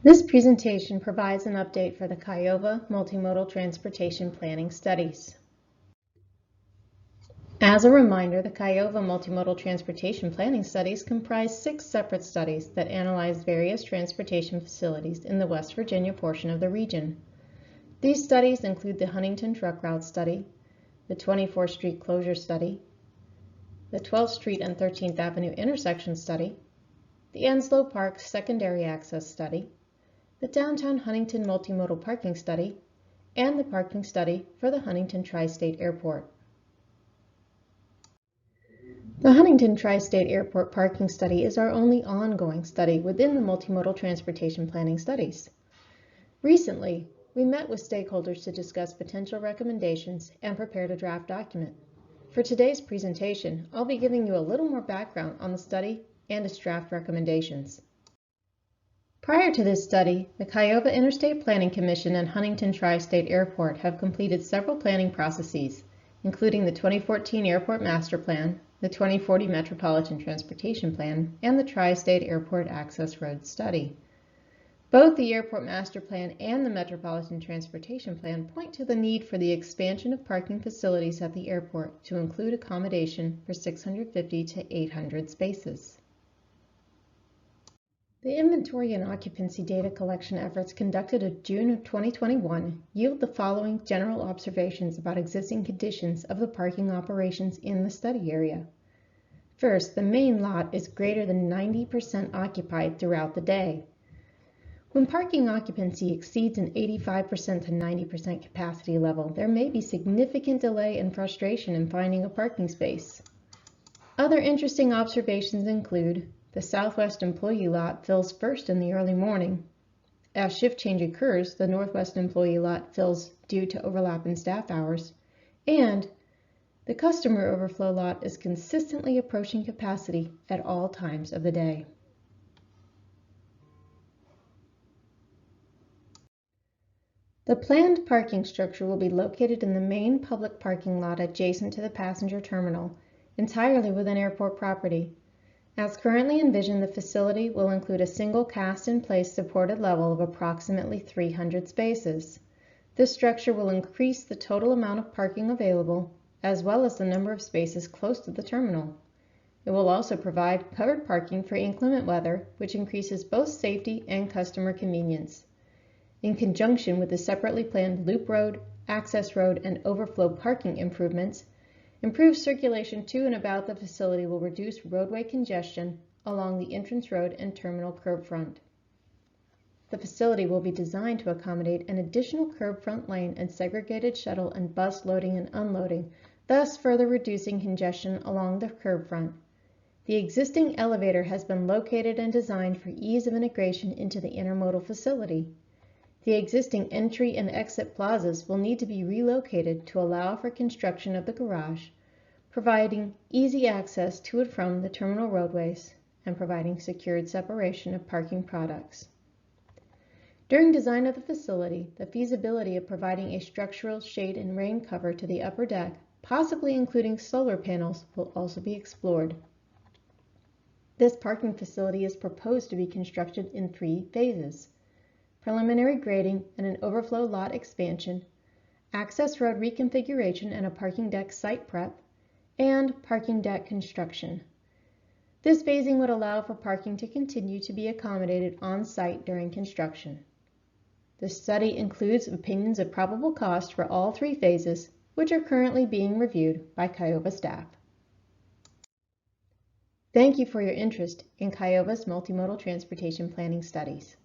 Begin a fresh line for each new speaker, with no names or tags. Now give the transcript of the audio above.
This presentation provides an update for the KYOVA Multimodal Transportation Planning Studies. As a reminder, the KYOVA Multimodal Transportation Planning Studies comprise 6 separate studies that analyze various transportation facilities in the West Virginia portion of the region. These studies include the Huntington Truck Route Study, the 24th Street Closure Study, the 12th Street and 13th Avenue Intersection Study, the Enslow Park Secondary Access Study, the Downtown Huntington Multimodal Parking Study, and the Parking Study for the Huntington Tri-State Airport. The Huntington Tri-State Airport Parking Study is our only ongoing study within the Multimodal Transportation Planning Studies. Recently, we met with stakeholders to discuss potential recommendations and prepared a draft document. For today's presentation, I'll be giving you a little more background on the study and its draft recommendations. Prior to this study, the KYOVA Interstate Planning Commission and Huntington Tri-State Airport have completed several planning processes, including the 2014 Airport Master Plan, the 2040 Metropolitan Transportation Plan, and the Tri-State Airport Access Road Study. Both the Airport Master Plan and the Metropolitan Transportation Plan point to the need for the expansion of parking facilities at the airport to include accommodation for 650 to 800 spaces. The inventory and occupancy data collection efforts conducted in June of 2021 yield the following general observations about existing conditions of the parking operations in the study area. First, the main lot is greater than 90% occupied throughout the day. When parking occupancy exceeds an 85% to 90% capacity level, there may be significant delay and frustration in finding a parking space. Other interesting observations include the southwest employee lot fills first in the early morning. As shift change occurs, the northwest employee lot fills due to overlap in staff hours, and the customer overflow lot is consistently approaching capacity at all times of the day. The planned parking structure will be located in the main public parking lot adjacent to the passenger terminal, entirely within airport property. As currently envisioned, the facility will include a single cast-in-place supported level of approximately 300 spaces. This structure will increase the total amount of parking available, as well as the number of spaces close to the terminal. It will also provide covered parking for inclement weather, which increases both safety and customer convenience. In conjunction with the separately planned loop road, access road, and overflow parking improvements, improved circulation to and about the facility will reduce roadway congestion along the entrance road and terminal curb front. The facility will be designed to accommodate an additional curb front lane and segregated shuttle and bus loading and unloading, thus further reducing congestion along the curb front. The existing elevator has been located and designed for ease of integration into the intermodal facility. The existing entry and exit plazas will need to be relocated to allow for construction of the garage, providing easy access to and from the terminal roadways and providing secured separation of parking products. During design of the facility, the feasibility of providing a structural shade and rain cover to the upper deck, possibly including solar panels, will also be explored. This parking facility is proposed to be constructed in 3 phases: preliminary grading and an overflow lot expansion, access road reconfiguration and a parking deck site prep, and parking deck construction. This phasing would allow for parking to continue to be accommodated on site during construction. The study includes opinions of probable cost for all 3 phases, which are currently being reviewed by KYOVA staff. Thank you for your interest in KYOVA's multimodal transportation planning studies.